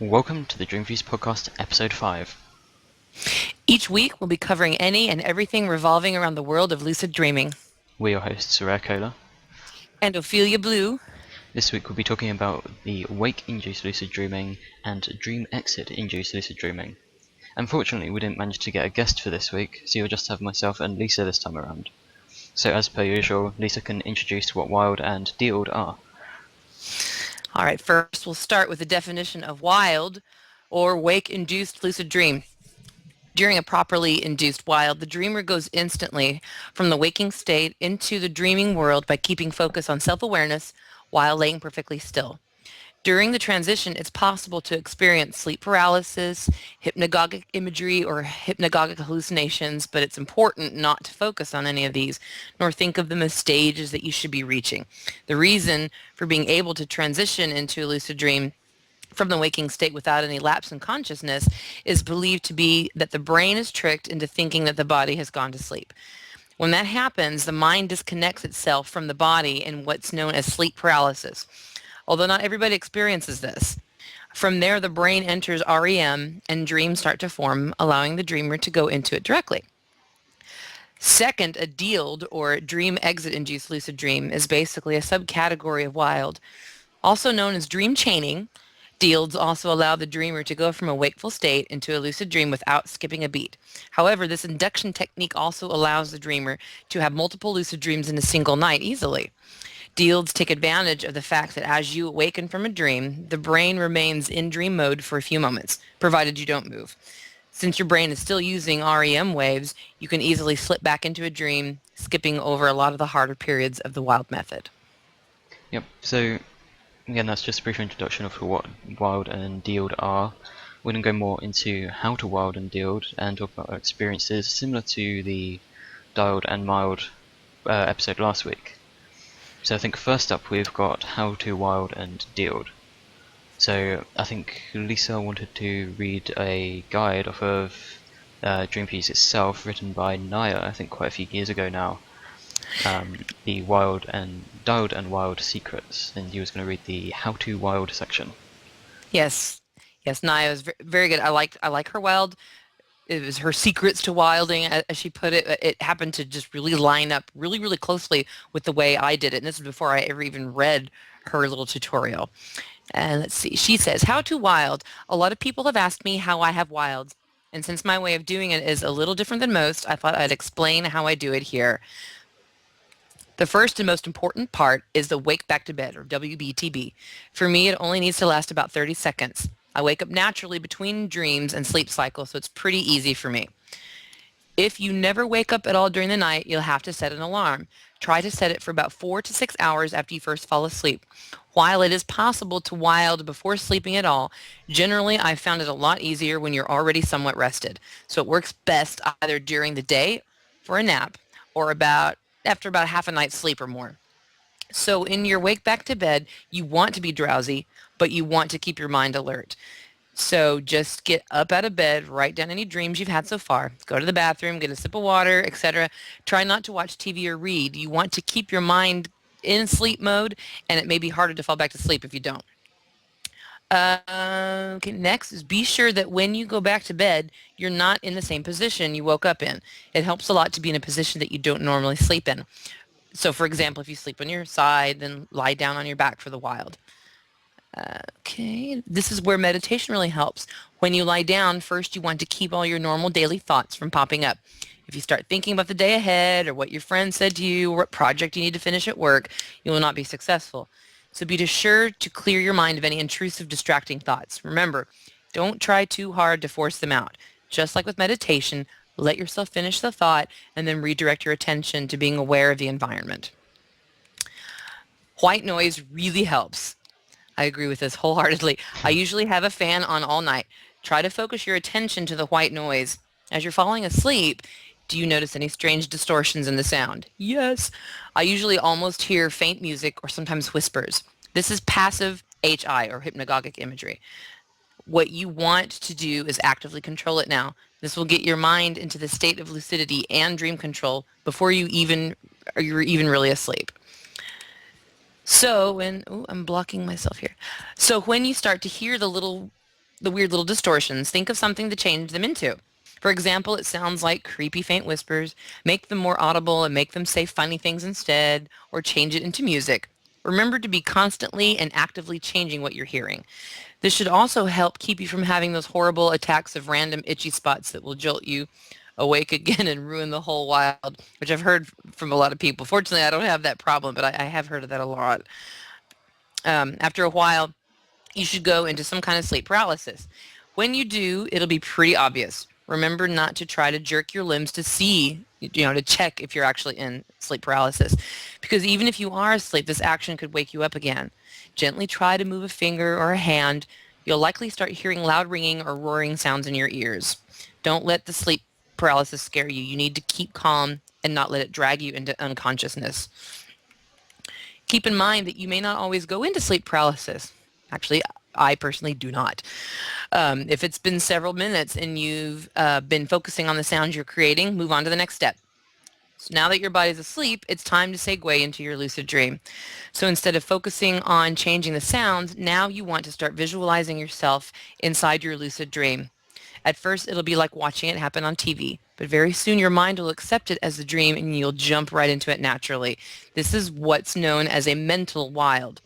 Welcome to the DreamViews podcast, episode 5. Each week, we'll be covering any and everything revolving around the world of lucid dreaming. We're your hosts, Rare Cola. And Ophelia Blue. This week we'll be talking about the wake-induced lucid dreaming and dream exit-induced lucid dreaming. Unfortunately, we didn't manage to get a guest for this week, so you'll just have myself and Lisa this time around. So as per usual, Lisa can introduce what WILD and DEILD are. All right, first we'll start with the definition of WILD, or wake-induced lucid dream. During a properly induced WILD, the dreamer goes instantly from the waking state into the dreaming world by keeping focus on self-awareness while laying perfectly still. During the transition, it's possible to experience sleep paralysis, hypnagogic imagery, or hypnagogic hallucinations, but it's important not to focus on any of these, nor think of them as stages that you should be reaching. The reason for being able to transition into a lucid dream from the waking state without any lapse in consciousness is believed to be that the brain is tricked into thinking that the body has gone to sleep. When that happens, the mind disconnects itself from the body in what's known as sleep paralysis. Although not everybody experiences this. From there, the brain enters REM and dreams start to form, allowing the dreamer to go into it directly. Second, a DEILD, or dream exit-induced lucid dream, is basically a subcategory of WILD. Also known as dream chaining, DEILDs also allow the dreamer to go from a wakeful state into a lucid dream without skipping a beat. However, this induction technique also allows the dreamer to have multiple lucid dreams in a single night easily. DEILDs take advantage of the fact that as you awaken from a dream, the brain remains in dream mode for a few moments, provided you don't move. Since your brain is still using REM waves, you can easily slip back into a dream, skipping over a lot of the harder periods of the WILD method. Yep, so again, that's just a brief introduction of what WILD and DEILD are. We're going to go more into how to WILD and DEILD and talk about our experiences similar to the DEILD and MILD episode last week. So I think first up we've got how to WILD and DEILD. So I think Lisa wanted to read a guide off of DreamViews itself, written by Naya, I think quite a few years ago now. The WILD and DEILD and WILD secrets, and he was going to read the how to WILD section. Yes, Naya is very good. I like her WILD. It was her secrets to wilding, as she put it. It happened to just really line up really, really closely with the way I did it. And this was before I ever even read her little tutorial. And let's see. She says, how to WILD. A lot of people have asked me how I have WILDs. And since my way of doing it is a little different than most, I thought I'd explain how I do it here. The first and most important part is the wake back to bed, or WBTB. For me, it only needs to last about 30 seconds. I wake up naturally between dreams and sleep cycles, so it's pretty easy for me. If you never wake up at all during the night, you'll have to set an alarm. Try to set it for about 4 to 6 hours after you first fall asleep. While it is possible to WILD before sleeping at all, generally I've found it a lot easier when you're already somewhat rested. So it works best either during the day for a nap or after about half a night's sleep or more. So in your wake back to bed, you want to be drowsy, but you want to keep your mind alert. So just get up out of bed, write down any dreams you've had so far, go to the bathroom, get a sip of water, etc. Try not to watch TV or read. You want to keep your mind in sleep mode, and it may be harder to fall back to sleep if you don't. Okay, next is be sure that when you go back to bed, you're not in the same position you woke up in. It helps a lot to be in a position that you don't normally sleep in. So for example, if you sleep on your side, then lie down on your back for the WILD. Okay, this is where meditation really helps. When you lie down, first you want to keep all your normal daily thoughts from popping up. If you start thinking about the day ahead or what your friend said to you or what project you need to finish at work, you will not be successful. So be sure to clear your mind of any intrusive, distracting thoughts. Remember, don't try too hard to force them out. Just like with meditation, let yourself finish the thought and then redirect your attention to being aware of the environment. White noise really helps. I agree with this wholeheartedly. I usually have a fan on all night. Try to focus your attention to the white noise. As you're falling asleep, do you notice any strange distortions in the sound? Yes. I usually almost hear faint music or sometimes whispers. This is passive HI, or hypnagogic imagery. What you want to do is actively control it now. This will get your mind into the state of lucidity and dream control before you're even really asleep. So I'm blocking myself here. So when you start to hear the little the weird little distortions, think of something to change them into. For example, it sounds like creepy faint whispers. Make them more audible and make them say funny things instead, or change it into music. Remember to be constantly and actively changing what you're hearing. This should also help keep you from having those horrible attacks of random itchy spots that will jolt you awake again and ruin the whole wild, which I've heard from a lot of people. Fortunately, I don't have that problem, but I have heard of that a lot. After a while, you should go into some kind of sleep paralysis. When you do, it'll be pretty obvious. Remember not to try to jerk your limbs to see, to check if you're actually in sleep paralysis. Because even if you are asleep, this action could wake you up again. Gently try to move a finger or a hand. You'll likely start hearing loud ringing or roaring sounds in your ears. Don't let the sleep paralysis scare you. You need to keep calm and not let it drag you into unconsciousness. Keep in mind that you may not always go into sleep paralysis. Actually, I personally do not. If it's been several minutes and you've been focusing on the sounds you're creating, move on to the next step. So now that your body's asleep, it's time to segue into your lucid dream. So instead of focusing on changing the sounds, now you want to start visualizing yourself inside your lucid dream. At first, it'll be like watching it happen on TV, but very soon your mind will accept it as a dream and you'll jump right into it naturally. This is what's known as a mental wild.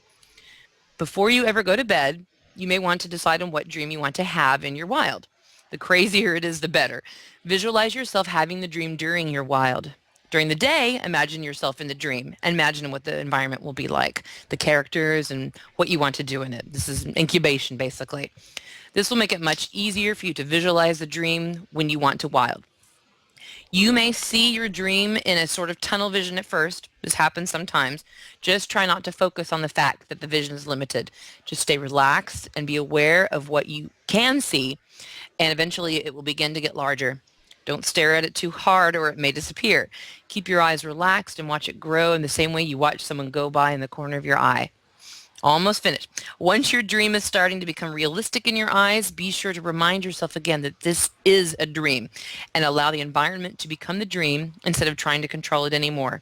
Before you ever go to bed, you may want to decide on what dream you want to have in your wild. The crazier it is, the better. Visualize yourself having the dream during your wild. During the day, imagine yourself in the dream and imagine what the environment will be like, the characters and what you want to do in it. This is an incubation, basically. This will make it much easier for you to visualize the dream when you want to wild. You may see your dream in a sort of tunnel vision at first. This happens sometimes. Just try not to focus on the fact that the vision is limited. Just stay relaxed and be aware of what you can see, and eventually it will begin to get larger. Don't stare at it too hard or it may disappear. Keep your eyes relaxed and watch it grow in the same way you watch someone go by in the corner of your eye. Almost finished. Once your dream is starting to become realistic in your eyes, be sure to remind yourself again that this is a dream and allow the environment to become the dream instead of trying to control it anymore.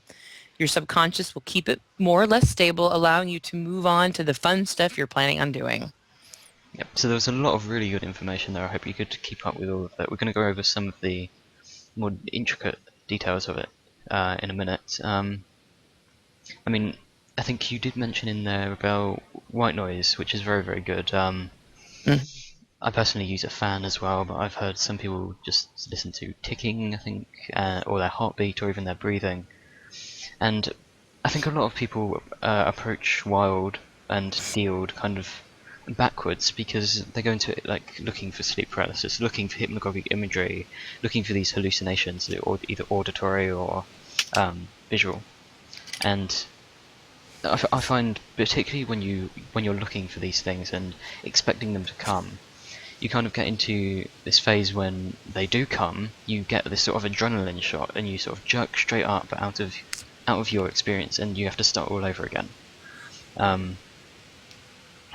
Your subconscious will keep it more or less stable, allowing you to move on to the fun stuff you're planning on doing. Yep, so there was a lot of really good information there. I hope you could keep up with all of that. We're going to go over some of the more intricate details of it in a minute. I mean, I think you did mention in there about white noise, which is very, very good. I personally use a fan as well, but I've heard some people just listen to ticking, I think, or their heartbeat, or even their breathing. And I think a lot of people approach wild and DEILD kind of backwards because they go into it like looking for sleep paralysis, looking for hypnagogic imagery, looking for these hallucinations, either auditory or visual. And I find particularly when you're looking for these things and expecting them to come, you kind of get into this phase when they do come, you get this sort of adrenaline shot and you sort of jerk straight up out of your experience and you have to start all over again.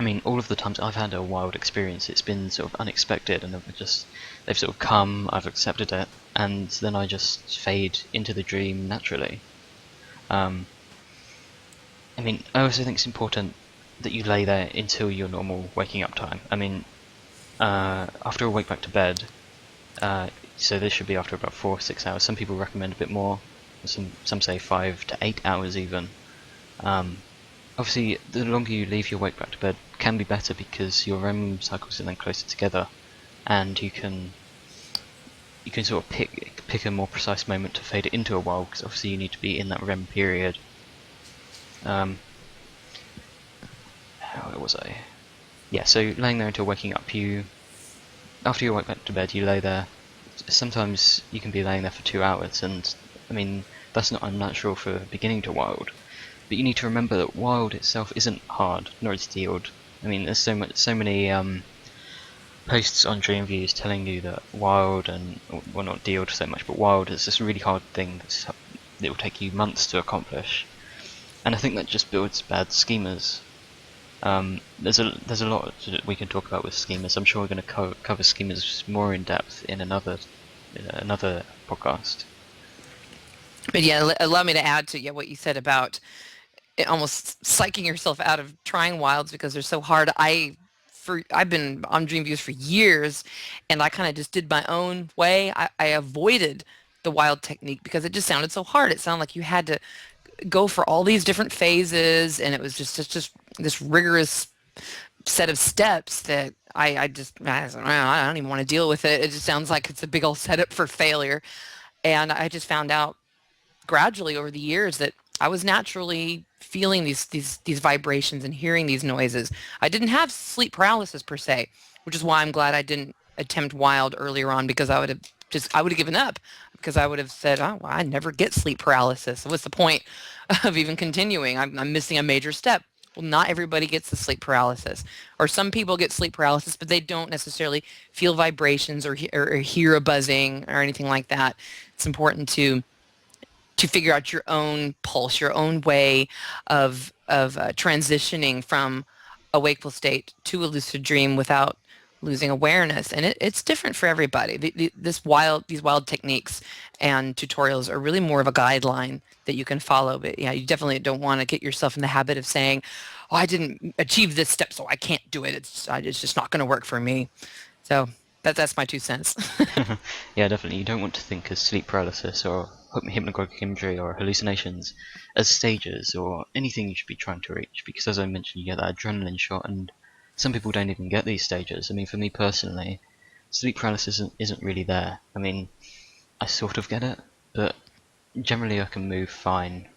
I mean, all of the times I've had a wild experience, it's been sort of unexpected and they've sort of come, I've accepted it, and then I just fade into the dream naturally. I mean, I also think it's important that you lay there until your normal waking up time. I mean, after a wake back to bed, so this should be after about 4 or 6 hours. Some people recommend a bit more, some say 5 to 8 hours even. Obviously, the longer you leave your wake back to bed can be better because your REM cycles are then closer together, and you can sort of pick a more precise moment to fade it into a while, because obviously you need to be in that REM period. How was I? Yeah, so laying there until waking up, after you wake back to bed, you lay there. Sometimes you can be laying there for 2 hours, and I mean that's not unnatural for beginning to wild. But you need to remember that wild itself isn't hard, nor is DEILD. I mean, there's so many posts on DreamViews telling you that wild and, well, not DEILD so much, but wild is this really hard thing that will take you months to accomplish. And I think that just builds bad schemas. There's a lot that we can talk about with schemas. I'm sure we're going to cover schemas more in depth in another podcast. But yeah, allow me to add to what you said about almost psyching yourself out of trying wilds because they're so hard. I I've been on DreamViews for years, and I kind of just did my own way. I avoided the wild technique because it just sounded so hard. It sounded like you had to go for all these different phases, and it was just this rigorous set of steps that I don't even want to deal with it. It just sounds like it's a big old setup for failure. And I just found out gradually over the years that I was naturally feeling these vibrations and hearing these noises. I didn't have sleep paralysis per se, which is why I'm glad I didn't attempt wild earlier on, because I would have given up, because I would have said, oh, well, I never get sleep paralysis. What's the point of even continuing? I'm missing a major step. Well, not everybody gets the sleep paralysis, or some people get sleep paralysis, but they don't necessarily feel vibrations or hear a buzzing or anything like that. It's important to figure out your own pulse, your own way of transitioning from a wakeful state to a lucid dream without losing awareness. And it's different for everybody. These wild techniques and tutorials are really more of a guideline that you can follow. But yeah, you definitely don't want to get yourself in the habit of saying, oh, I didn't achieve this step, so I can't do it. It's just not going to work for me. So that's my 2 cents. Yeah, definitely. You don't want to think of sleep paralysis or hypnagogic imagery or hallucinations as stages or anything you should be trying to reach, because as I mentioned, you get that adrenaline shot, and some people don't even get these stages. I mean, for me personally, sleep paralysis isn't really there. I mean, I sort of get it, but generally I can move fine.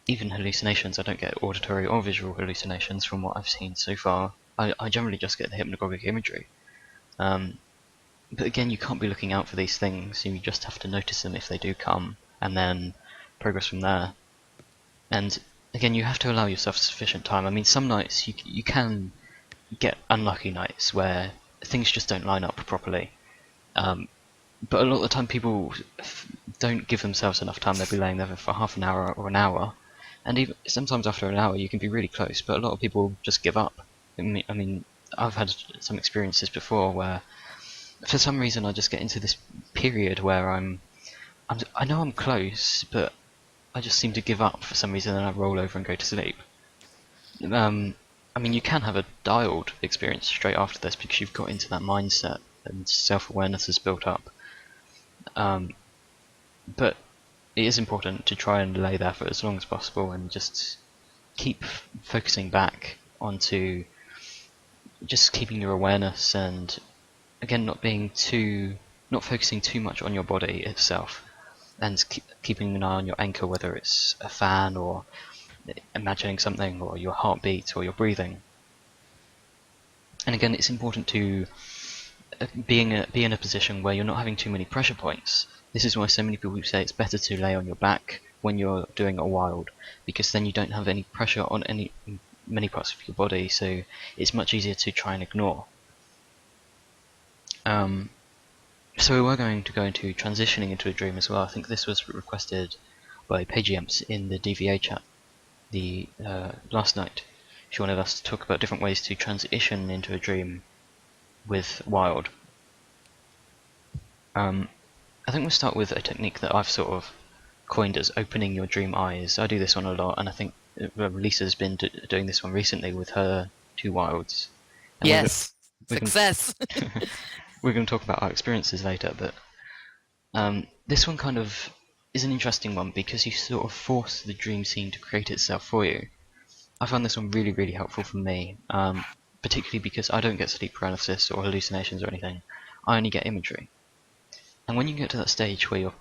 Even hallucinations, I don't get auditory or visual hallucinations from what I've seen so far. I generally just get the hypnagogic imagery. But again, you can't be looking out for these things. You just have to notice them if they do come, and then progress from there. And again, you have to allow yourself sufficient time. I mean, some nights you can get unlucky nights where things just don't line up properly. But a lot of the time, people don't give themselves enough time. They'll be laying there for half an hour or an hour, and even sometimes after an hour, you can be really close. But a lot of people just give up. I mean, I've had some experiences before where, for some reason, I just get into this period where I know I'm close, but I just seem to give up for some reason, and I roll over and go to sleep. I mean, you can have a DEILD experience straight after this because you've got into that mindset and self-awareness is built up. But it is important to try and lay there for as long as possible and just keep focusing back onto just keeping your awareness, and again, not focusing too much on your body itself, and keeping an eye on your anchor, whether it's a fan or imagining something, or your heartbeat or your breathing. And again, it's important to be in a position where you're not having too many pressure points. This is why so many people say it's better to lay on your back when you're doing a wild, because then you don't have any pressure on many parts of your body, so it's much easier to try and ignore. So we were going to go into transitioning into a dream as well. I think this was requested by PageAmps in the DVA chat last night. She wanted us to talk about different ways to transition into a dream with wild. I think we'll start with a technique that I've sort of coined as opening your dream eyes. I do this one a lot, and I think Lisa's been doing this one recently with her 2 wilds. And yes, success. We're going to talk about our experiences later, but this one kind of is an interesting one because you sort of force the dream scene to create itself for you. I found this one really, really helpful for me, particularly because I don't get sleep paralysis or hallucinations or anything. I only get imagery. And when you get to that stage where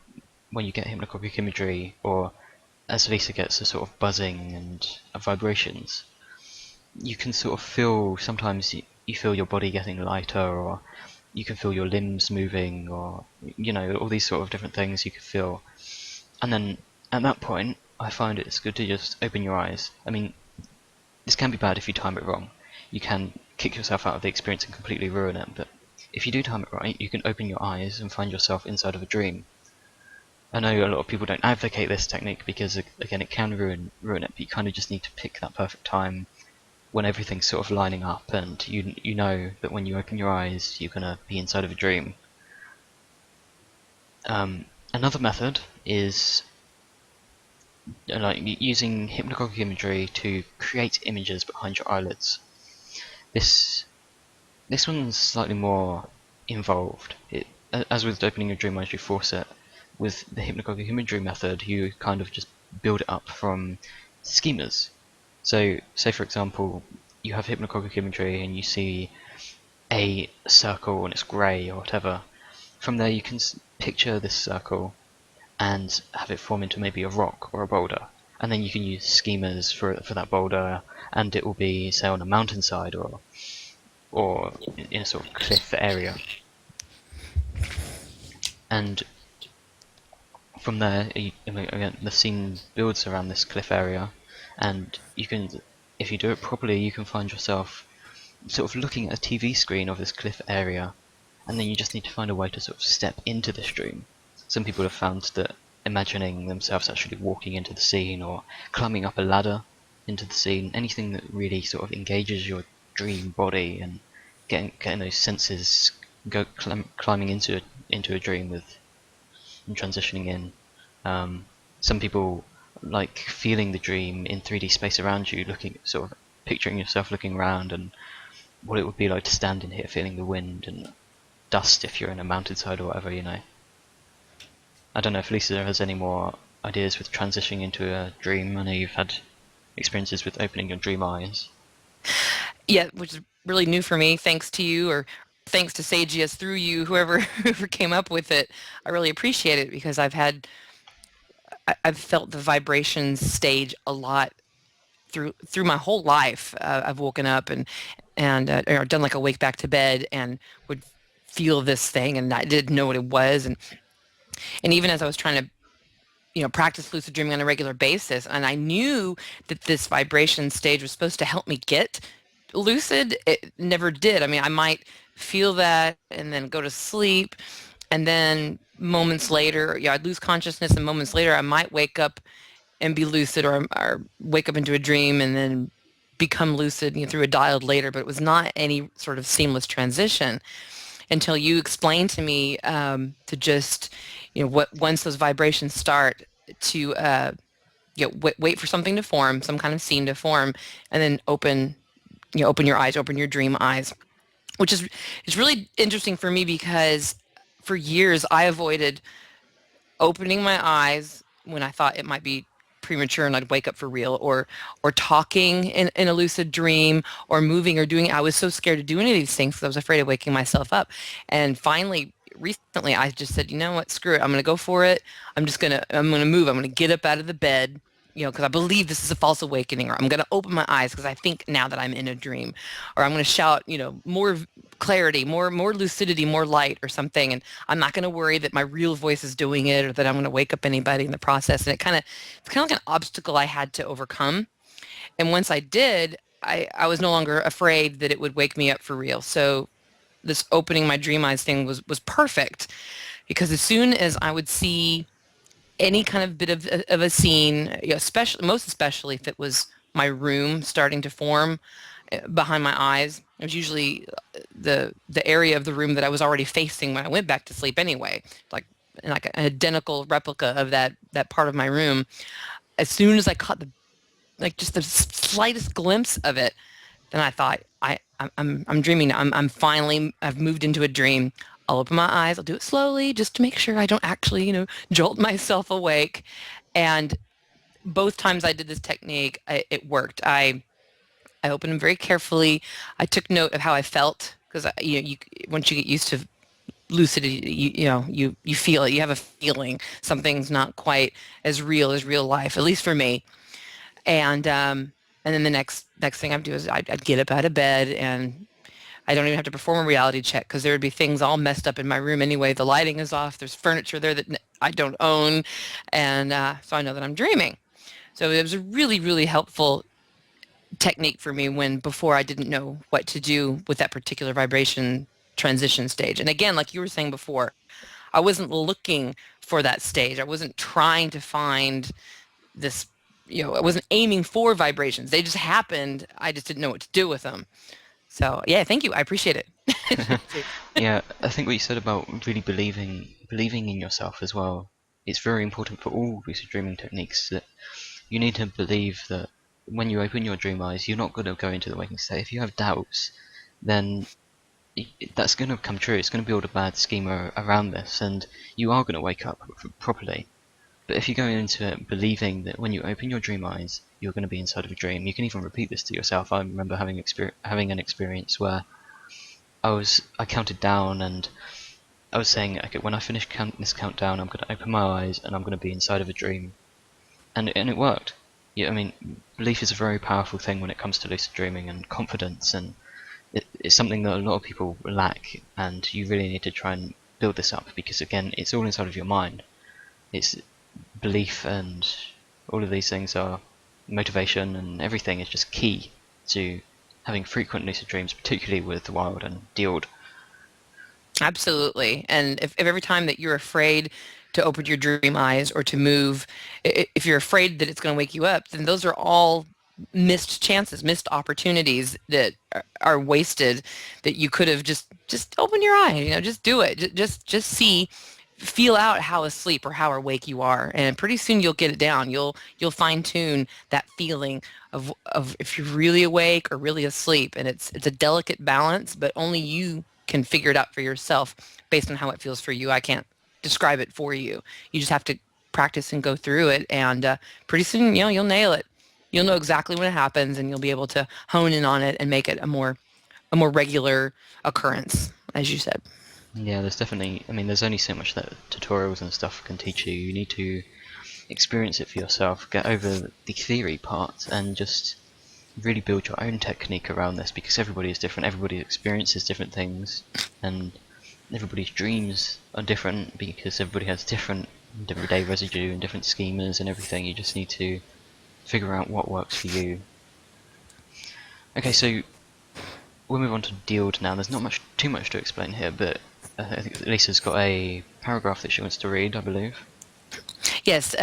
when you get hypnagogic imagery, or as Lisa gets, a sort of buzzing and vibrations, you can sort of feel, sometimes you feel your body getting lighter, or you can feel your limbs moving, or all these sort of different things you can feel. And then at that point, I find it's good to just open your eyes. I mean, this can be bad if you time it wrong. You can kick yourself out of the experience and completely ruin it, but if you do time it right, you can open your eyes and find yourself inside of a dream. I know a lot of people don't advocate this technique because, again, it can ruin it, but you kind of just need to pick that perfect time when everything's sort of lining up, and you know that when you open your eyes, you're going to be inside of a dream. Another method is like using hypnagogic imagery to create images behind your eyelids. This this one's slightly more involved. As with opening your dream eyes, you force it. With the hypnagogic imagery method, you kind of just build it up from schemas. So, say for example, you have hypnagogic imagery and you see a circle and it's grey or whatever. From there, you can picture this circle and have it form into maybe a rock or a boulder. And then you can use schemas for that boulder, and it will be, say, on a mountainside or in a sort of cliff area. And from there, again, the scene builds around this cliff area, and you can, if you do it properly, you can find yourself sort of looking at a TV screen of this cliff area, and then you just need to find a way to sort of step into this dream. Some people have found that imagining themselves actually walking into the scene or climbing up a ladder into the scene, anything that really sort of engages your dream body and getting those senses climbing into a dream with and transitioning in. Some people like feeling the dream in 3D space around you, looking sort of picturing yourself looking around and what it would be like to stand in here feeling the wind and dust if you're in a mountainside or whatever, you know. I don't know if Lisa has any more ideas with transitioning into a dream. I know you've had experiences with opening your dream eyes. Yeah, which is really new for me, thanks to you, or thanks to Sagias through you, whoever came up with it. I really appreciate it because I've felt the vibrations stage a lot through my whole life. I've woken up and or done like a wake back to bed and would feel this thing, and I didn't know what it was, and even as I was trying to practice lucid dreaming on a regular basis, and I knew that this vibration stage was supposed to help me get lucid, it never did. I mean, I might feel that and then go to sleep, and then moments later, I'd lose consciousness, and moments later I might wake up and be lucid, or wake up into a dream and then become lucid through a DEILD later, but it was not any sort of seamless transition until you explained to me to just, once those vibrations start to, wait for something to form, some kind of scene to form, and then open your eyes, open your dream eyes, which is really interesting for me because for years I avoided opening my eyes when I thought it might be premature and I'd wake up for real, or talking in a lucid dream, or moving or doing. I was so scared to do any of these things because I was afraid of waking myself up. And finally, recently, I just said, you know what, screw it. I'm going to go for it. I'm going to move. I'm going to get up out of the bed, because I believe this is a false awakening, or I'm going to open my eyes because I think now that I'm in a dream, or I'm going to shout, more clarity, more lucidity, more light or something. And I'm not going to worry that my real voice is doing it or that I'm going to wake up anybody in the process. And it's kind of like an obstacle I had to overcome. And once I did, I was no longer afraid that it would wake me up for real. So this opening my dream eyes thing was perfect, because as soon as I would see any kind of bit of a scene, most especially if it was my room starting to form behind my eyes, it was usually the area of the room that I was already facing when I went back to sleep anyway, like an identical replica of that part of my room. As soon as I caught just the slightest glimpse of it, then I thought, I'm dreaming now. I've moved into a dream. I'll open my eyes. I'll do it slowly just to make sure I don't actually, jolt myself awake. And both times I did this technique, it worked. I opened them very carefully. I took note of how I felt, because once you get used to lucidity, you feel it. You have a feeling something's not quite as real life, at least for me. And then the next thing I'd do is I'd get up out of bed, and I don't even have to perform a reality check because there would be things all messed up in my room anyway. The lighting is off. There's furniture there that I don't own, and so I know that I'm dreaming. So it was a really, really helpful technique for me before I didn't know what to do with that particular vibration transition stage. And again, like you were saying before, I wasn't looking for that stage. I wasn't trying to find this, I wasn't aiming for vibrations. They just happened. I just didn't know what to do with them. So yeah, thank you. I appreciate it. Yeah, I think what you said about really believing in yourself as well, it's very important for all lucid dreaming techniques, that you need to believe that when you open your dream eyes, you're not going to go into the waking state. If you have doubts, then that's going to come true. It's going to build a bad schema around this, and you are going to wake up properly. But if you go into it believing that when you open your dream eyes, you're going to be inside of a dream, you can even repeat this to yourself. I remember having an experience where I counted down, and I was saying, okay, when I finish this countdown, I'm going to open my eyes and I'm going to be inside of a dream, and it worked. Yeah, I mean, belief is a very powerful thing when it comes to lucid dreaming and confidence, and it's something that a lot of people lack, and you really need to try and build this up, because again, it's all inside of your mind. It's belief, and all of these things are motivation, and everything is just key to having frequent lucid dreams, particularly with WILD and DEILD. Absolutely. And if every time that you're afraid to open your dream eyes or to move, if you're afraid that it's going to wake you up, then those are all missed chances, missed opportunities that are wasted, that you could have just open your eye, just do it. Just see, feel out how asleep or how awake you are, and pretty soon you'll get it down. You'll fine tune that feeling of if you're really awake or really asleep, and it's a delicate balance, but only you can figure it out for yourself based on how it feels for you. I can't describe it for you. You just have to practice and go through it, and pretty soon, you'll nail it. You'll know exactly when it happens, and you'll be able to hone in on it and make it a more regular occurrence, as you said. Yeah, there's definitely, I mean, there's only so much that tutorials and stuff can teach you. You need to experience it for yourself, get over the theory part, and just really build your own technique around this, because everybody is different, everybody experiences different things, and everybody's dreams are different because everybody has different everyday residue and different schemas and everything. You just need to figure out what works for you. Okay, so we'll move on to DEILD now. There's not too much to explain here, but I think Lisa's got a paragraph that she wants to read, I believe. Yes,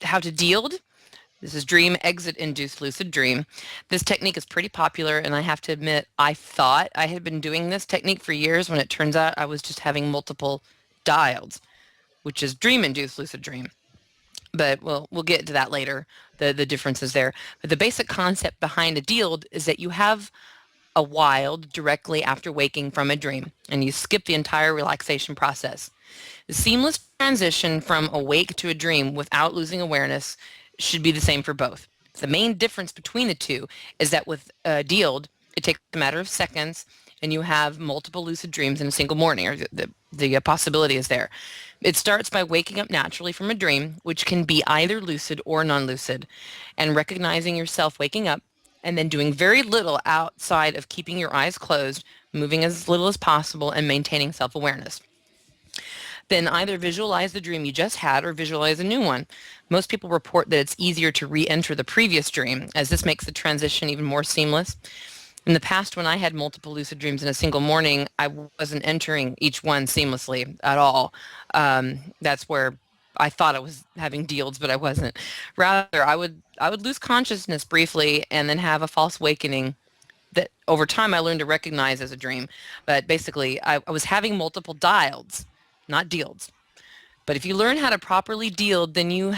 how to DEILD. This is dream exit induced lucid dream. This technique is pretty popular, and I have to admit, I thought I had been doing this technique for years when it turns out I was just having multiple DEILDs, which is dream induced lucid dream. But we'll get to that later, the differences there. But the basic concept behind a DEILD is that you have a WILD directly after waking from a dream, and you skip the entire relaxation process. The seamless transition from awake to a dream without losing awareness should be the same for both. The main difference between the two is that with DEILD, it takes a matter of seconds, and you have multiple lucid dreams in a single morning, or the possibility is there. It starts by waking up naturally from a dream, which can be either lucid or non-lucid, and recognizing yourself waking up, and then doing very little outside of keeping your eyes closed, moving as little as possible, and maintaining self-awareness. Then either visualize the dream you just had or visualize a new one. Most people report that it's easier to re-enter the previous dream, as this makes the transition even more seamless. In the past, when I had multiple lucid dreams in a single morning, I wasn't entering each one seamlessly at all. That's where I thought I was having DEILDs, but I wasn't. Rather, I would lose consciousness briefly and then have a false awakening that over time I learned to recognize as a dream. But basically, I was having multiple DEILDs, not DEILDs. But if you learn how to properly DEILD, then you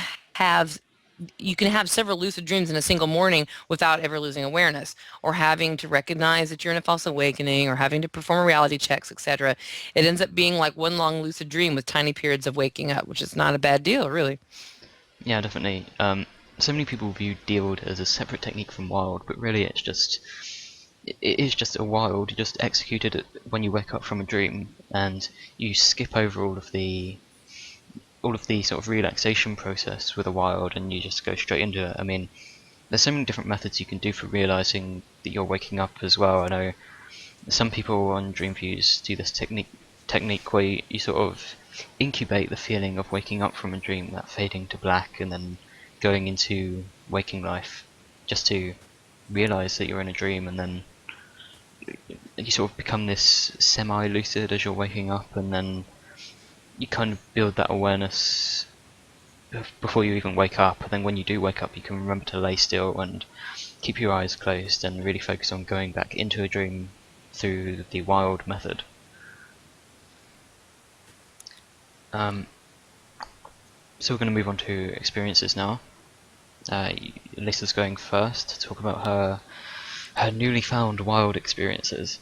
can have several lucid dreams in a single morning without ever losing awareness, or having to recognize that you're in a false awakening, or having to perform reality checks, etc. It ends up being like one long lucid dream with tiny periods of waking up, which is not a bad deal, really. Yeah, definitely. So many people view DEILD as a separate technique from WILD, but really it is just a WILD. You just execute it when you wake up from a dream, and you skip over all of the sort of relaxation process with a WILD, and you just go straight into it. I mean, there's so many different methods you can do for realizing that you're waking up as well. I know some people on DreamViews do this technique where you sort of incubate the feeling of waking up from a dream, that fading to black and then going into waking life, just to realize that you're in a dream, and then you sort of become this semi-lucid as you're waking up, and then you kind of build that awareness before you even wake up, and then when you do wake up you can remember to lay still and keep your eyes closed and really focus on going back into a dream through the WILD method. So we're going to move on to experiences now. Alyssa's going first to talk about her newly found wild experiences.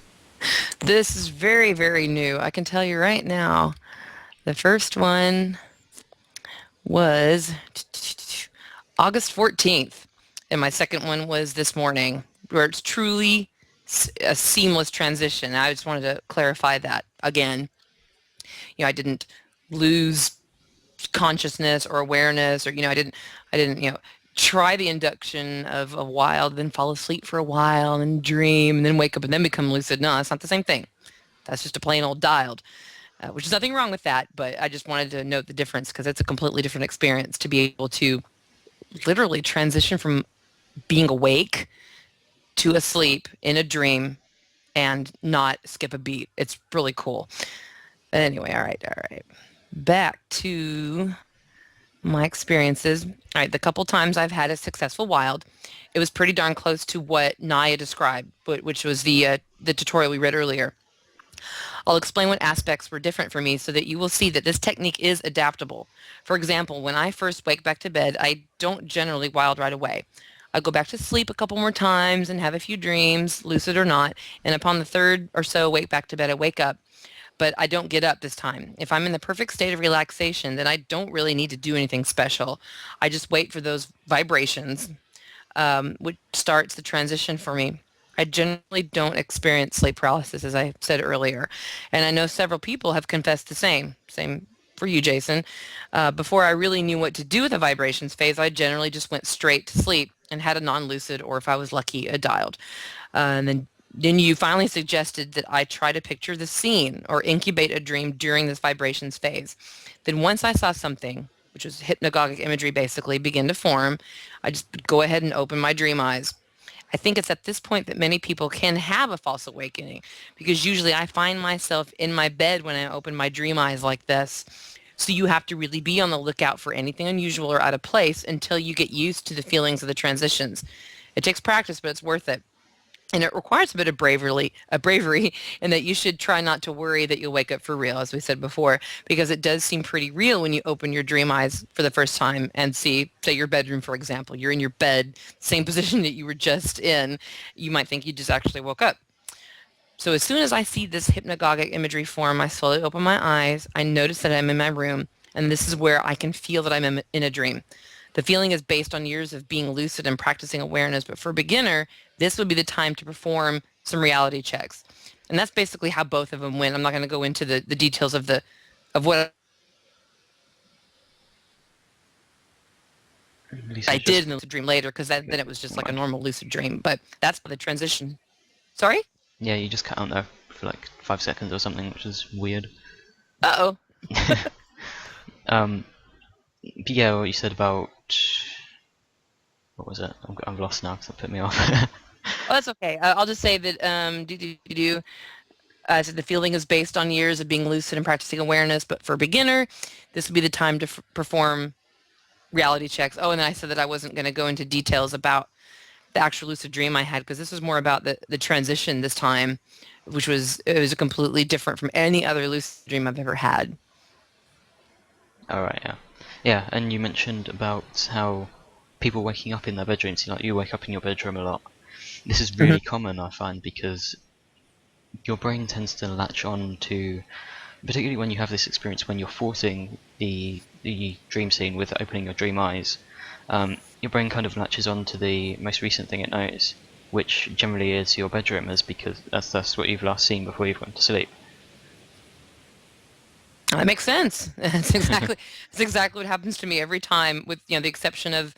This is very, very new. I can tell you right now. The first one was August 14th, and my second one was this morning, where it's truly a seamless transition. I just wanted to clarify that again. I didn't lose consciousness or awareness, or I didn't try the induction of a wild, then fall asleep for a while, and dream, and then wake up and then become lucid. No, that's not the same thing. That's just a plain old dialed. Which is nothing wrong with that, but I just wanted to note the difference because it's a completely different experience to be able to literally transition from being awake to asleep in a dream and not skip a beat. It's really cool. But anyway, all right. Back to my experiences. All right, the couple times I've had a successful wild, it was pretty darn close to what Naya described, which was the tutorial we read earlier. I'll explain what aspects were different for me so that you will see that this technique is adaptable. For example, when I first wake back to bed, I don't generally wild right away. I go back to sleep a couple more times and have a few dreams, lucid or not, and upon the third or so wake back to bed, I wake up. But I don't get up this time. If I'm in the perfect state of relaxation, then I don't really need to do anything special. I just wait for those vibrations, which starts the transition for me. I generally don't experience sleep paralysis, as I said earlier. And I know several people have confessed the same. Same for you, Jason. Before I really knew what to do with the vibrations phase, I generally just went straight to sleep and had a non-lucid, or if I was lucky, a dialed. And then you finally suggested that I try to picture the scene or incubate a dream during this vibrations phase. Then once I saw something, which was hypnagogic imagery basically, begin to form, I just go ahead and open my dream eyes. I think it's at this point that many people can have a false awakening, because usually I find myself in my bed when I open my dream eyes like this. So you have to really be on the lookout for anything unusual or out of place until you get used to the feelings of the transitions. It takes practice, but it's worth it. And it requires a bit of bravery, and that you should try not to worry that you'll wake up for real, as we said before, because it does seem pretty real when you open your dream eyes for the first time and see, say, your bedroom, for example. You're in your bed, same position that you were just in. You might think you just actually woke up. So as soon as I see this hypnagogic imagery form, I slowly open my eyes. I notice that I'm in my room, and this is where I can feel that I'm in a dream. The feeling is based on years of being lucid and practicing awareness, but for a beginner, this would be the time to perform some reality checks. And that's basically how both of them went. I'm not going to go into the details of what I did in the lucid dream later, because then it was just like a normal lucid dream. But that's the transition. Sorry? Yeah, you just cut out there for like 5 seconds or something, which is weird. Uh-oh. But yeah, what you said about... What was it? I've lost now because it put me off. Oh, that's okay. I'll just say that so the feeling is based on years of being lucid and practicing awareness, but for a beginner, this would be the time to perform reality checks. Oh, and then I said that I wasn't going to go into details about the actual lucid dream I had, because this was more about the transition this time, which was completely different from any other lucid dream I've ever had. Alright, yeah. Yeah, and you mentioned about how people waking up in their bedrooms, you wake up in your bedroom a lot. This is really common, I find, because your brain tends to latch on to, particularly when you have this experience when you're forcing the dream scene with opening your dream eyes, your brain kind of latches on to the most recent thing it knows, which generally is your bedroom, because that's what you've last seen before you've gone to sleep. That makes sense. That's exactly what happens to me every time, with the exception of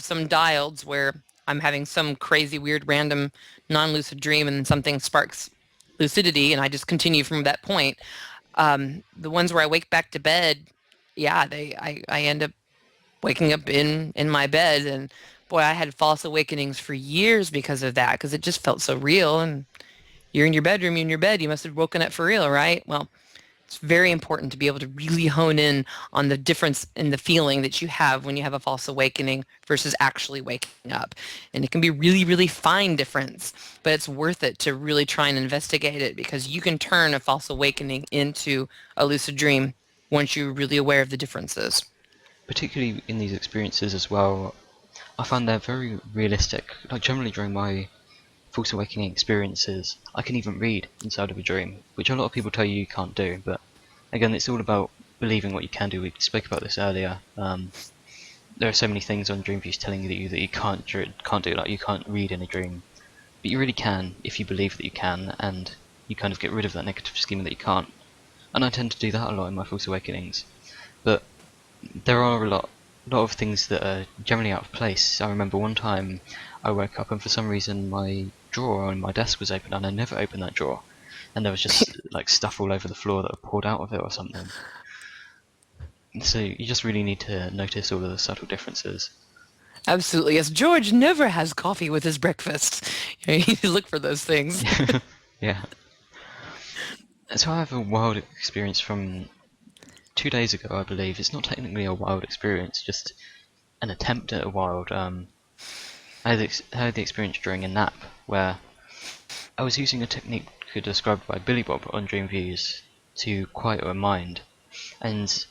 some DEILDs where I'm having some crazy, weird, random, non-lucid dream and something sparks lucidity, and I just continue from that point. The ones where I wake back to bed, yeah, I end up waking up in my bed, and boy, I had false awakenings for years because of that, because it just felt so real. And you're in your bedroom, you're in your bed, you must have woken up for real, right? Well, it's very important to be able to really hone in on the difference in the feeling that you have when you have a false awakening versus actually waking up. And it can be really, really fine difference, but it's worth it to really try and investigate it, because you can turn a false awakening into a lucid dream once you're really aware of the differences. Particularly in these experiences as well, I find they're very realistic. Like generally during my false awakening experiences, I can even read inside of a dream, which a lot of people tell you you can't do. But again, it's all about believing what you can do. We spoke about this earlier. There are so many things on DreamViews telling you that you can't do, like you can't read in a dream, but you really can if you believe that you can, and you kind of get rid of that negative schema that you can't. And I tend to do that a lot in my false awakenings. But there are a lot of things that are generally out of place. I remember one time I woke up and for some reason my drawer on my desk was open and I never opened that drawer, and there was just like stuff all over the floor that had poured out of it or something. So you just really need to notice all of the subtle differences. Absolutely. Yes, George never has coffee with his breakfast. You need to look for those things. Yeah. So I have a wild experience from 2 days ago, I believe. It's not technically a wild experience, just an attempt at a wild. I had the experience during a nap where I was using a technique described by Billy Bob on DreamViews to quiet a mind, and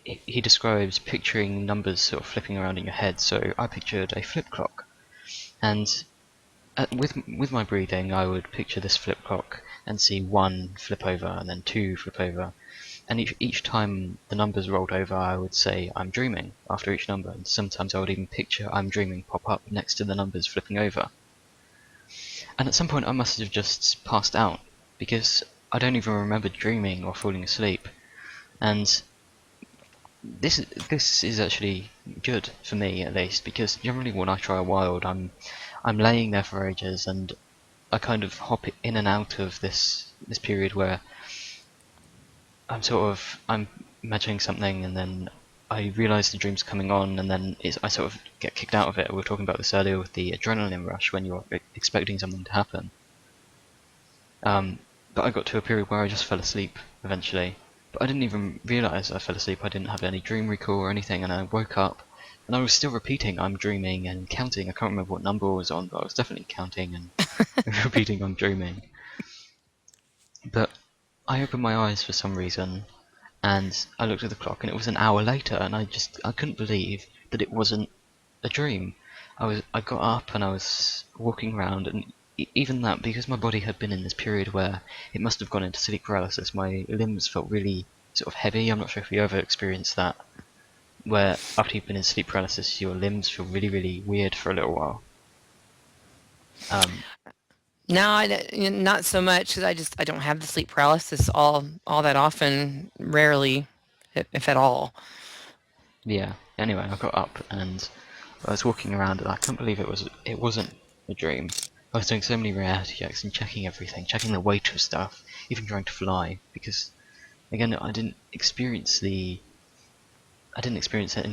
he describes picturing numbers sort of flipping around in your head. So I pictured a flip clock, and with my breathing, I would picture this flip clock and see 1 flip over and then 2 flip over, and each time the numbers rolled over, I would say I'm dreaming after each number, and sometimes I would even picture I'm dreaming pop up next to the numbers flipping over. And at some point, I must have just passed out because I don't even remember dreaming or falling asleep, and this is actually good for me at least, because generally when I try a wild, I'm laying there for ages and I kind of hop in and out of this period where I'm imagining something and then I realise the dream's coming on, and then I sort of get kicked out of it. We were talking about this earlier with the adrenaline rush when you're expecting something to happen. But I got to a period where I just fell asleep eventually. But I didn't even realise I fell asleep. I didn't have any dream recall or anything, and I woke up and I was still repeating I'm dreaming and counting. I can't remember what number I was on, but I was definitely counting and repeating I'm dreaming. But I opened my eyes for some reason and I looked at the clock and it was an hour later, and I couldn't believe that it wasn't a dream. I got up and I was walking around, and even that, because my body had been in this period where it must have gone into sleep paralysis, my limbs felt really sort of heavy. I'm not sure if you ever experienced that, where after you've been in sleep paralysis your limbs feel really, really weird for a little while. No, not so much, because I don't have the sleep paralysis all that often, rarely, if at all. Yeah, anyway, I got up and I was walking around and I couldn't believe it wasn't a dream. I was doing so many reality checks and checking everything, checking the weight of stuff, even trying to fly, because again I didn't experience any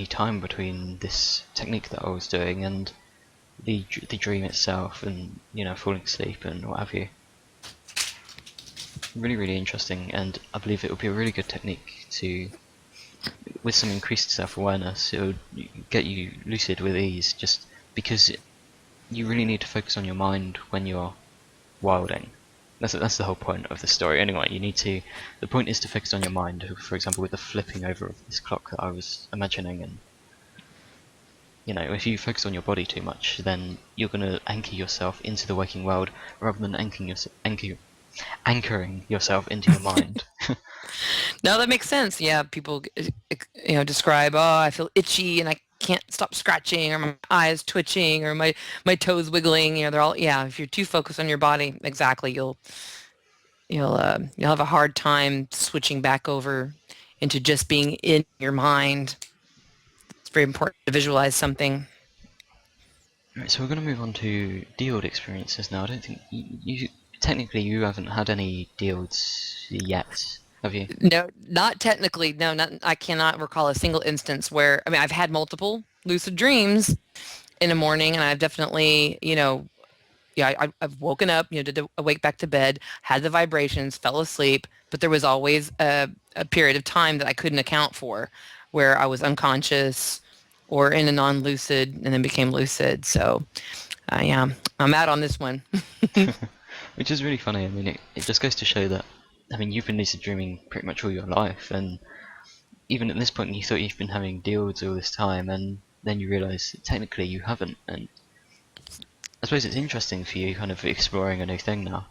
time between this technique that I was doing and the dream itself, and falling asleep and what have you. Really, really interesting, and I believe it would be a really good technique to, with some increased self-awareness, it would get you lucid with ease, just because you really need to focus on your mind when you're wilding. That's the whole point of the story. Anyway, the point is to focus on your mind, for example with the flipping over of this clock that I was imagining, and if you focus on your body too much, then you're going to anchor yourself into the waking world rather than anchoring yourself into your mind. No, that makes sense. Yeah, people, describe, oh, I feel itchy and I can't stop scratching, or my eyes twitching, or my toes wiggling. They're all, yeah. If you're too focused on your body, exactly, you'll have a hard time switching back over into just being in your mind. It's very important to visualize something. Right, so we're going to move on to DEILD experiences now. I don't think technically you haven't had any DEILDs yet, have you? No, not technically. No, I cannot recall a single instance where, I mean, I've had multiple lucid dreams in the morning, and I've definitely, yeah, I've woken up, did a wake back to bed, had the vibrations, fell asleep, but there was always a period of time that I couldn't account for, where I was unconscious or in a non-lucid and then became lucid. So, yeah, I'm out on this one. Which is really funny. I mean, it just goes to show that, I mean, you've been lucid dreaming pretty much all your life, and even at this point you thought you've been having DEILDs all this time, and then you realise technically you haven't. And I suppose it's interesting for you kind of exploring a new thing now.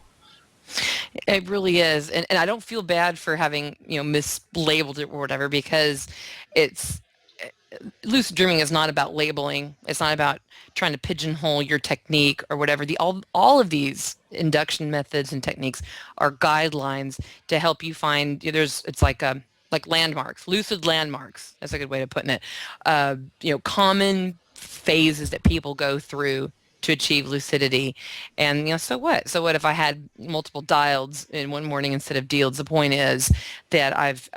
It really is, and I don't feel bad for having mislabeled it or whatever, because it's lucid dreaming is not about labeling. It's not about trying to pigeonhole your technique or whatever. All of these induction methods and techniques are guidelines to help you find. It's like landmarks, lucid landmarks. That's a good way of putting it. Common phases that people go through to achieve lucidity. And so what? So what if I had multiple DEILDs in one morning instead of DEILDs? The point is that I've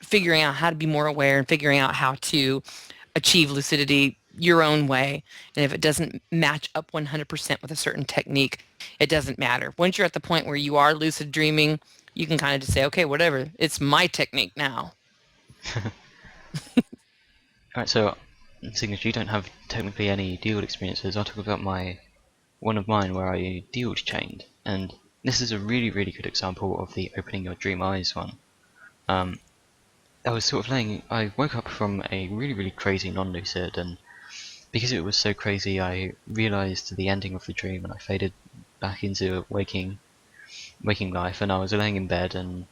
figuring out how to be more aware and figuring out how to achieve lucidity your own way. And if it doesn't match up 100% with a certain technique, it doesn't matter. Once you're at the point where you are lucid dreaming, you can kind of just say, okay, whatever, it's my technique now. Alright, so seeing as you don't have technically any DEILD experiences, I'll talk about one of mine where I DEILD chained, and this is a really, really good example of the opening your dream eyes one. I was sort of I woke up from a really, really crazy non-lucid, and because it was so crazy I realised the ending of the dream and I faded back into waking life, and I was laying in bed and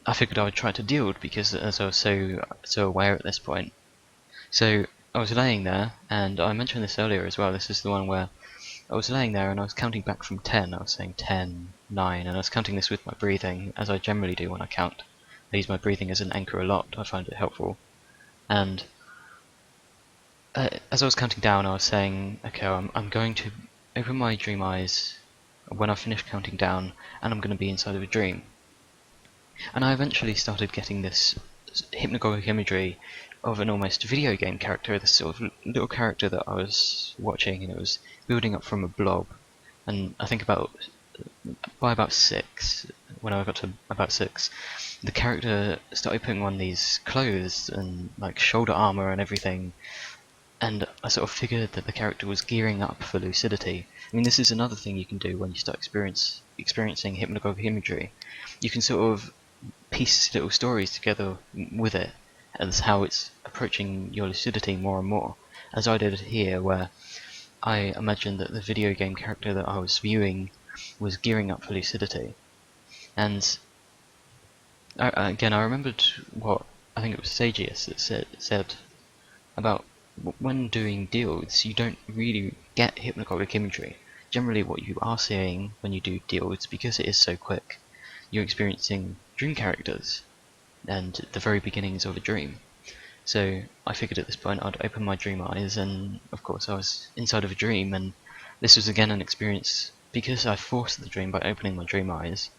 I figured I would try to DEILD because as I was so aware at this point. So I was laying there, and I mentioned this earlier as well, this is the one where I was laying there and I was counting back from 10, I was saying 10, 9, and I was counting this with my breathing, as I generally do when I count. I use my breathing as an anchor a lot, I find it helpful. And as I was counting down, I was saying, okay, I'm going to open my dream eyes when I finish counting down, and I'm going to be inside of a dream. And I eventually started getting this hypnagogic imagery of an almost video game character, this sort of little character that I was watching, and it was building up from a blob. And I think by about 6, when I got to about 6, the character started putting on these clothes and like shoulder armor and everything, and I sort of figured that the character was gearing up for lucidity. I mean, this is another thing you can do when you start experiencing hypnagogic imagery. You can sort of piece little stories together with it as how it's approaching your lucidity more and more, as I did here, where I imagined that the video game character that I was viewing was gearing up for lucidity. And again, I remembered what I think it was Sagius that said about when doing DEILDs, you don't really get hypnagogic imagery. Generally what you are seeing when you do DEILDs, because it is so quick, you're experiencing dream characters and the very beginnings of a dream. So I figured at this point I'd open my dream eyes, and of course I was inside of a dream, and this was again an experience because I forced the dream by opening my dream eyes.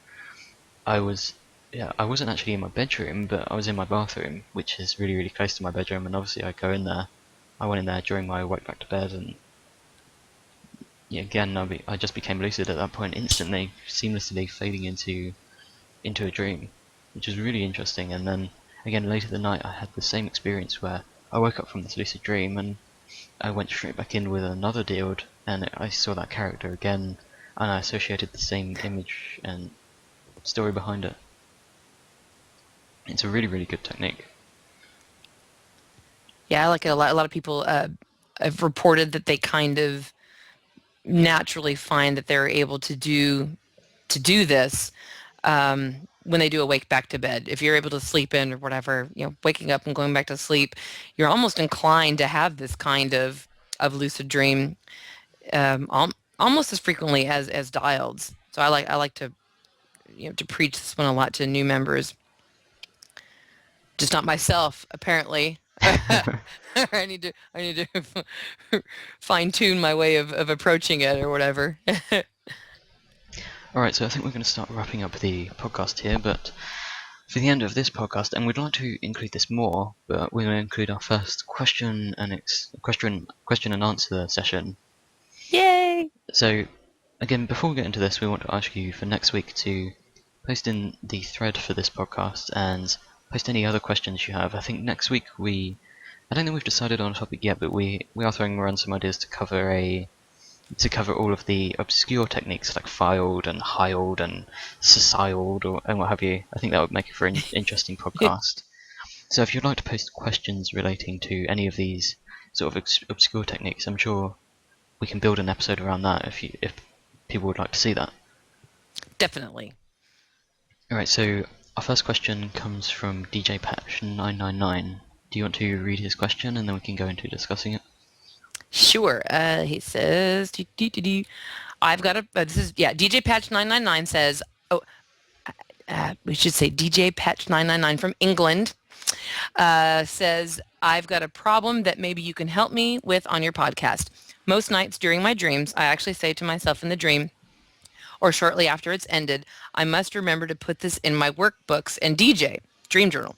I wasn't actually in my bedroom, but I was in my bathroom, which is really, really close to my bedroom, and obviously I go in there. I went in there during my walk back to bed, and yeah, again I just became lucid at that point instantly, seamlessly fading into a dream, which was really interesting. And then again later that night I had the same experience where I woke up from this lucid dream and I went straight back in with another DEILD, and I saw that character again, and I associated the same image and story behind it. It's a really, really good technique. Yeah, I like it a lot. A lot of people have reported that they kind of naturally find that they're able to do this when they do a wake back to bed. If you're able to sleep in or whatever, waking up and going back to sleep, you're almost inclined to have this kind of lucid dream almost as frequently as DEILDs. So I like to to preach this one a lot to new members. Just not myself, apparently. I need to fine tune my way of approaching it or whatever. Alright, so I think we're going to start wrapping up the podcast here, but for the end of this podcast, and we'd like to include this more, but we're going to include our first question and answer session. Yay! So again, before we get into this, we want to ask you for next week to post in the thread for this podcast and post any other questions you have. I think next week I don't think we've decided on a topic yet, but we are throwing around some ideas to cover all of the obscure techniques like filed and HILD and socialed and what have you. I think that would make it for an interesting podcast. So if you'd like to post questions relating to any of these sort of obscure techniques. I'm sure we can build an episode around that if people would like to see that. Definitely. Alright, so our first question comes from DJ Patch 999. Do you want to read his question and then we can go into discussing it? Sure. He says, I've got a, DJ Patch 999 says, we should say DJ Patch 999 from England says, I've got a problem that maybe you can help me with on your podcast. Most nights during my dreams, I actually say to myself in the dream, or shortly after it's ended, I must remember to put this in my workbooks and DJ, dream journal.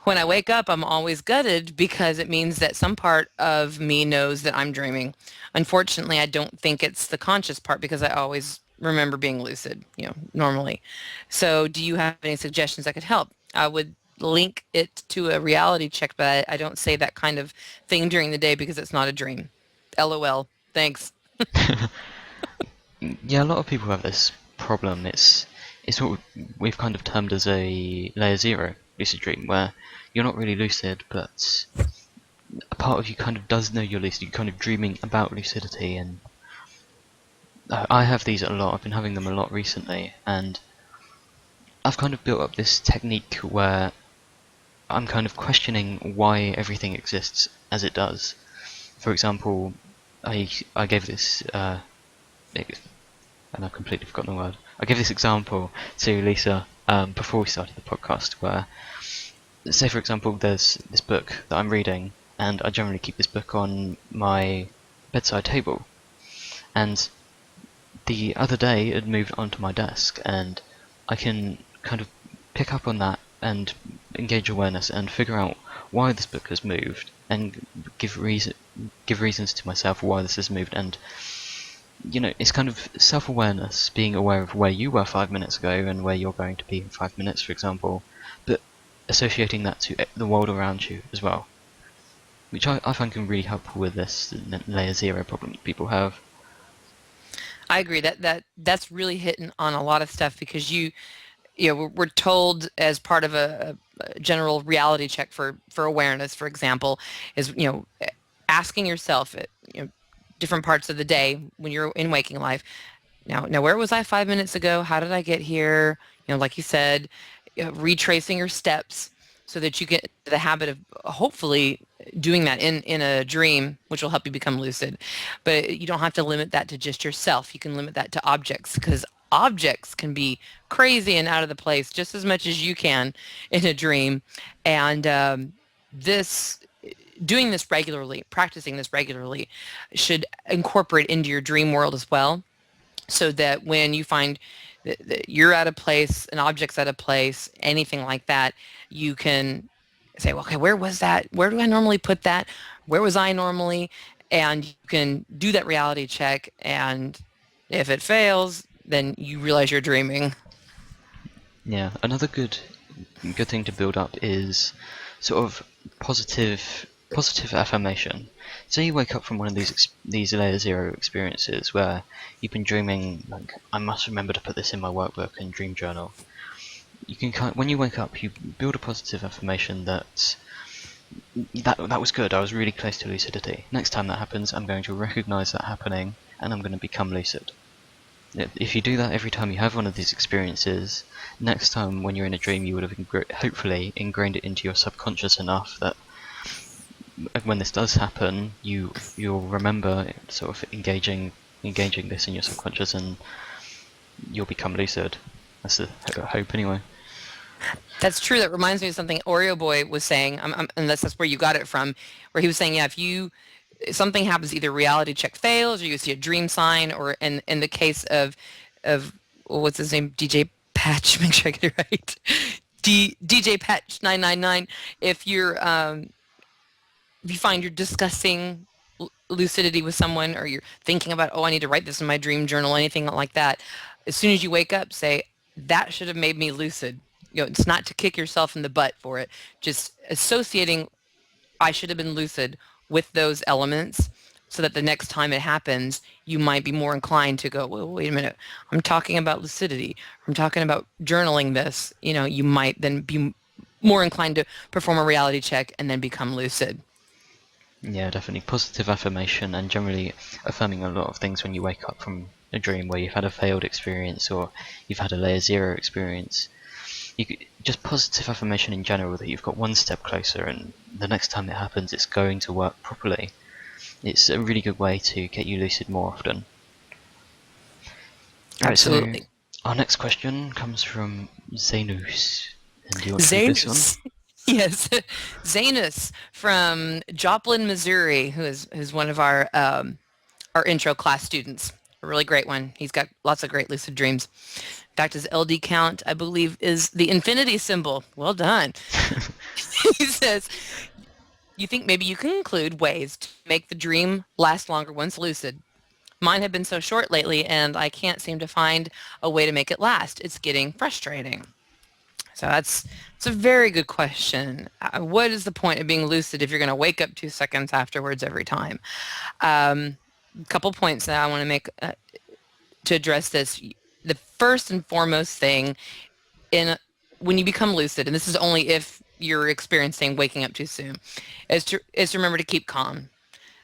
When I wake up, I'm always gutted because it means that some part of me knows that I'm dreaming. Unfortunately, I don't think it's the conscious part because I always remember being lucid, normally. So do you have any suggestions that could help? I would link it to a reality check, but I don't say that kind of thing during the day because it's not a dream. LOL. Thanks. Yeah, a lot of people have this problem. It's what we've kind of termed as a layer 0 lucid dream, where you're not really lucid, but a part of you kind of does know you're lucid. You're kind of dreaming about lucidity, and I have these a lot. I've been having them a lot recently, and I've kind of built up this technique where I'm kind of questioning why everything exists as it does. For example, I gave this and I've completely forgotten the word. I gave this example to Lisa before we started the podcast, where, say for example, there's this book that I'm reading, and I generally keep this book on my bedside table, and the other day it moved onto my desk, and I can kind of pick up on that and engage awareness and figure out why this book has moved, and give reasons to myself why this has moved. And it's kind of self-awareness, being aware of where you were 5 minutes ago and where you're going to be in 5 minutes, for example, but associating that to the world around you as well, which I find can really help with this layer 0 problem that people have. I agree that's really hitting on a lot of stuff, because we're told as part of a general reality check for awareness, for example, is asking yourself at different parts of the day when you're in waking life. Now where was I 5 minutes ago? How did I get here? Like you said, retracing your steps so that you get into the habit of hopefully doing that in a dream, which will help you become lucid. But you don't have to limit that to just yourself. You can limit that to objects, because objects can be crazy and out of the place just as much as you can in a dream. And doing this regularly, practicing this regularly, should incorporate into your dream world as well, so that when you find that you're out of place, an object's out of place, anything like that, you can say, well, okay, where was that? Where do I normally put that? Where was I normally? And you can do that reality check, and if it fails, then you realize you're dreaming. Yeah, another good thing to build up is sort of positive affirmation. Say you wake up from one of these layer 0 experiences where you've been dreaming, like, I must remember to put this in my workbook and dream journal. You can when you wake up, you build a positive affirmation that was good. I was really close to lucidity. Next time that happens, I'm going to recognize that happening, and I'm going to become lucid. If you do that every time you have one of these experiences, next time when you're in a dream, you would have hopefully ingrained it into your subconscious enough that when this does happen, you'll remember sort of engaging this in your subconscious, and you'll become lucid. That's the hope, anyway. That's true. That reminds me of something Oreo Boy was saying, unless that's where you got it from, where he was saying, if something happens, either reality check fails or you see a dream sign, or in the case of what's his name, DJ Patch, make sure I get it right, DJ Patch 999, if you find you're discussing lucidity with someone, or you're thinking about, I need to write this in my dream journal, anything like that, as soon as you wake up, say, that should have made me lucid. It's not to kick yourself in the butt for it, just associating I should have been lucid with those elements, so that the next time it happens, you might be more inclined to go, well, wait a minute, I'm talking about lucidity, I'm talking about journaling this. You might then be more inclined to perform a reality check and then become lucid. Yeah, definitely positive affirmation and generally affirming a lot of things when you wake up from a dream where you've had a failed experience or you've had a layer 0 experience. Just positive affirmation in general that you've got one step closer and the next time it happens it's going to work properly. It's a really good way to get you lucid more often. Alright, so Absolutely. our next question comes from Zanus. And do you want to read this one? Zanus. Yes, Zanus from Joplin, Missouri, who's one of our intro class students. A really great one. He's got lots of great lucid dreams. In fact, his LD count, I believe, is the infinity symbol. Well done. He says, you think maybe you can include ways to make the dream last longer once lucid. Mine have been so short lately, and I can't seem to find a way to make it last. It's getting frustrating. So it's a very good question. What is the point of being lucid if you're going to wake up 2 seconds afterwards every time? A couple points that I want to make to address this. The first and foremost thing when you become lucid, and this is only if you're experiencing waking up too soon, is to remember to keep calm.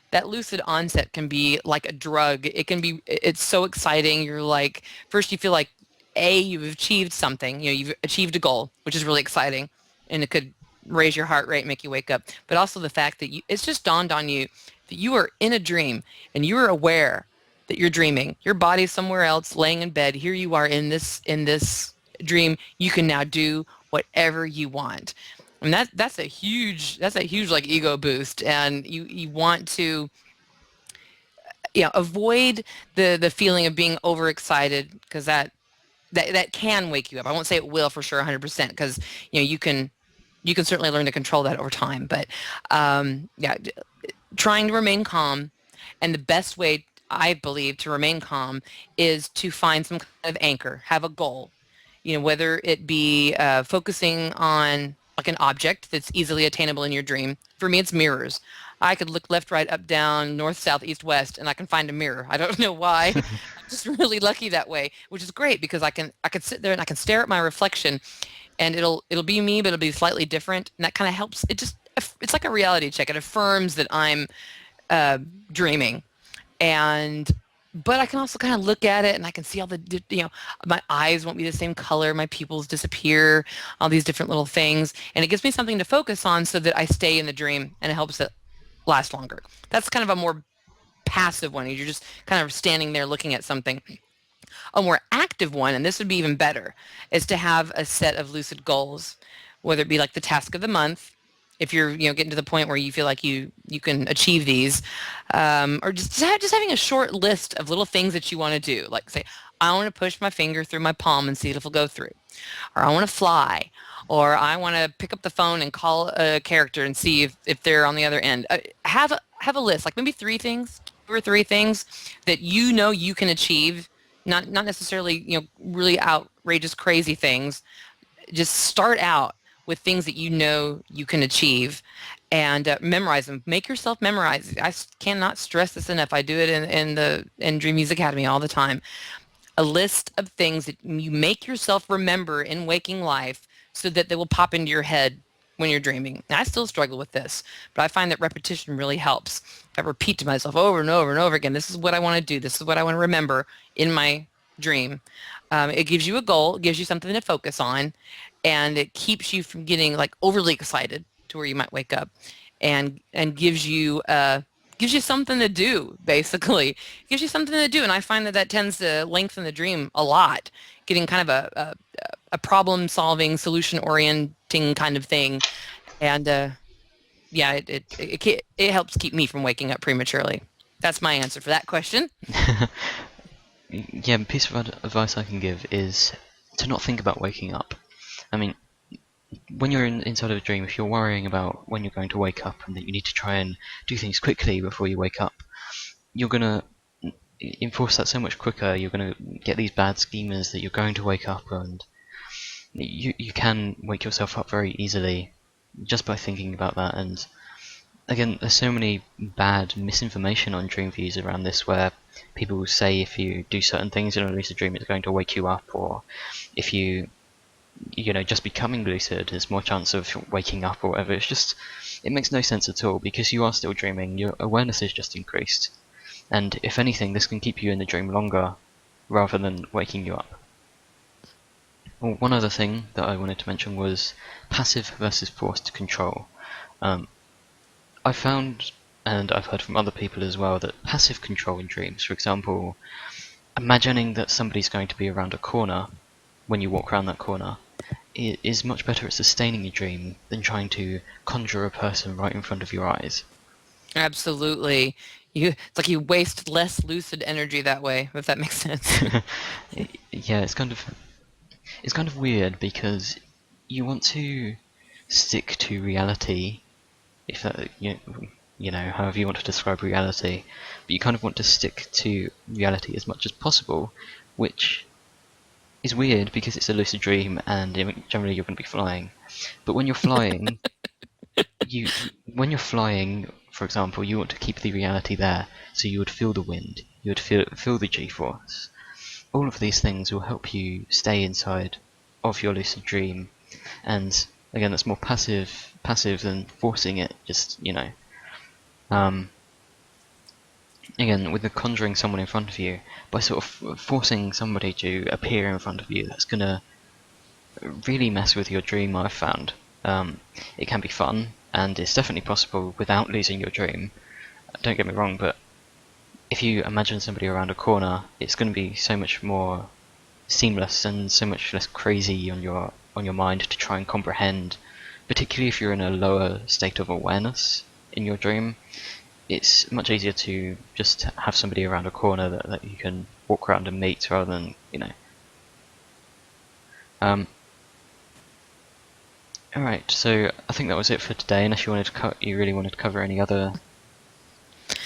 That lucid onset can be like a drug. It's so exciting. You're like, first you feel like, you've achieved something. You've achieved a goal, which is really exciting, and it could raise your heart rate, make you wake up. But also the fact that it's just dawned on you that you are in a dream, and you are aware that you're dreaming. Your body's somewhere else, laying in bed. Here you are in this dream. You can now do whatever you want. And that's a huge like ego boost, and you want to avoid the feeling of being overexcited, because that can wake you up. I won't say it will for sure 100%, because you can certainly learn to control that over time. But trying to remain calm, and the best way I believe to remain calm is to find some kind of anchor, have a goal. Whether it be focusing on like an object that's easily attainable in your dream. For me, it's mirrors. I could look left, right, up, down, north, south, east, west, and I can find a mirror. I don't know why. I'm just really lucky that way, which is great because I can sit there and I can stare at my reflection, and it'll be me, but it'll be slightly different, and that kind of helps. It's like a reality check. It affirms that I'm dreaming, but I can also kind of look at it and I can see all the, my eyes won't be the same color, my pupils disappear, all these different little things. And it gives me something to focus on so that I stay in the dream, and it helps it last longer. That's kind of a more passive one. You're just kind of standing there looking at something. A more active one, and this would be even better, is to have a set of lucid goals, whether it be like the task of the month, if you're getting to the point where you feel like you can achieve these, or just having a short list of little things that you want to do, like say, I want to push my finger through my palm and see if it'll go through, or I want to fly, or I want to pick up the phone and call a character and see if they're on the other end. Have a list, like maybe 2 or 3 things that you can achieve, not necessarily really outrageous crazy things. Just start out with things that you can achieve, and memorize them. Make yourself memorize. I cannot stress this enough. I do it in Dream Music Academy all the time. A list of things that you make yourself remember in waking life so that they will pop into your head when you're dreaming. And I still struggle with this, but I find that repetition really helps. If I repeat to myself over and over and over again, this is what I want to do, this is what I want to remember in my dream. It gives you a goal, it gives you something to focus on, and it keeps you from getting like overly excited to where you might wake up, and gives you something to do, basically. It gives you something to do, and I find that tends to lengthen the dream a lot, getting kind of a problem-solving, solution-orienting kind of thing, and it helps keep me from waking up prematurely. That's my answer for that question. Yeah, a piece of advice I can give is to not think about waking up. I mean, when you're inside of a dream, if you're worrying about when you're going to wake up and that you need to try and do things quickly before you wake up, you're going to enforce that so much quicker. You're going to get these bad schemas that you're going to wake up, and you can wake yourself up very easily just by thinking about that. And again, there's so many bad misinformation on DreamViews around this, where people will say if you do certain things in a lucid dream it's going to wake you up, or if you just becoming lucid there's more chance of waking up or whatever. It's just it makes no sense at all, because you are still dreaming, your awareness is just increased. And if anything, this can keep you in the dream longer, rather than waking you up. Well, one other thing that I wanted to mention was passive versus forced control. I found, and I've heard from other people as well, that passive control in dreams, for example, imagining that somebody's going to be around a corner when you walk around that corner, is much better at sustaining a dream than trying to conjure a person right in front of your eyes. Absolutely. It's like you waste less lucid energy that way, if that makes sense. Yeah, it's kind of weird, because you want to stick to reality, if that, however you want to describe reality, but you kind of want to stick to reality as much as possible, which is weird because it's a lucid dream and generally you're going to be flying. But when you're flying, when you're flying, for example, you want to keep the reality there, so you would feel the wind, you would feel the G-force. All of these things will help you stay inside of your lucid dream, and again, that's more passive than forcing it. Just again, with the conjuring someone in front of you, by sort of forcing somebody to appear in front of you, that's gonna really mess with your dream, I've found. It can be fun, and it's definitely possible without losing your dream. Don't get me wrong, but if you imagine somebody around a corner, it's going to be so much more seamless and so much less crazy on your mind to try and comprehend, particularly if you're in a lower state of awareness in your dream. It's much easier to just have somebody around a corner that you can walk around and meet, rather than, Alright, so I think that was it for today, unless you really wanted to cover any other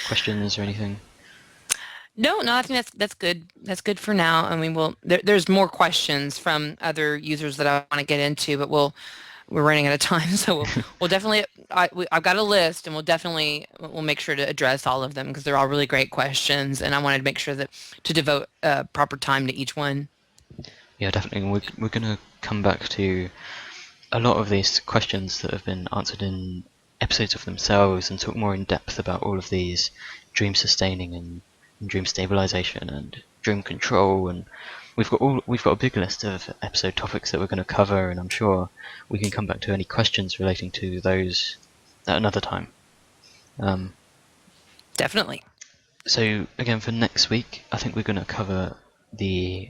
questions or anything. No, I think that's good. That's good for now. I mean, there's more questions from other users that I want to get into, but we're running out of time, so we'll definitely. I've got a list, and we'll make sure to address all of them, because they're all really great questions, and I wanted to make sure to devote proper time to each one. Yeah, definitely. We're gonna come back to a lot of these questions that have been answered in episodes of themselves, and talk more in depth about all of these dream sustaining and dream stabilization and dream control, and we've got a big list of episode topics that we're going to cover, and I'm sure we can come back to any questions relating to those at another time. Definitely. So again, for next week, I think we're going to cover the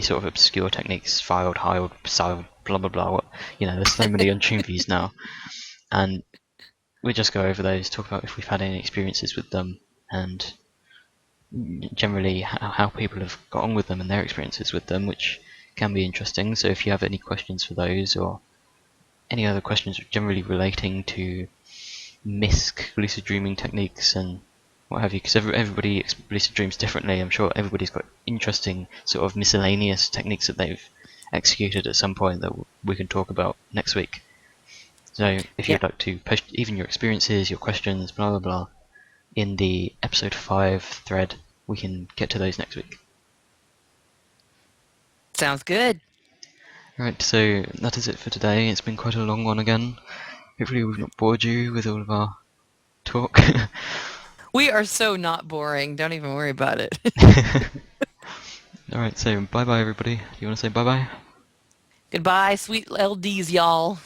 sort of obscure techniques, filed, hiled, siled, blah blah blah. There's so many on DreamViews now, and we'll just go over those, talk about if we've had any experiences with them, and generally how people have got on with them and their experiences with them, which can be interesting. So if you have any questions for those, or any other questions generally relating to MISC, lucid dreaming techniques, and what have you, because everybody lucid dreams differently. I'm sure everybody's got interesting sort of miscellaneous techniques that they've executed at some point that we can talk about next week. So if you'd like to post even your experiences, your questions, blah blah blah, in the episode 5 thread, we can get to those next week. Sounds good. Right, so that is it for today. It's been quite a long one again. Hopefully we've not bored you with all of our talk. We are so not boring. Don't even worry about it. Alright, so bye bye everybody. Do you want to say bye bye? Goodbye, sweet LDs, y'all.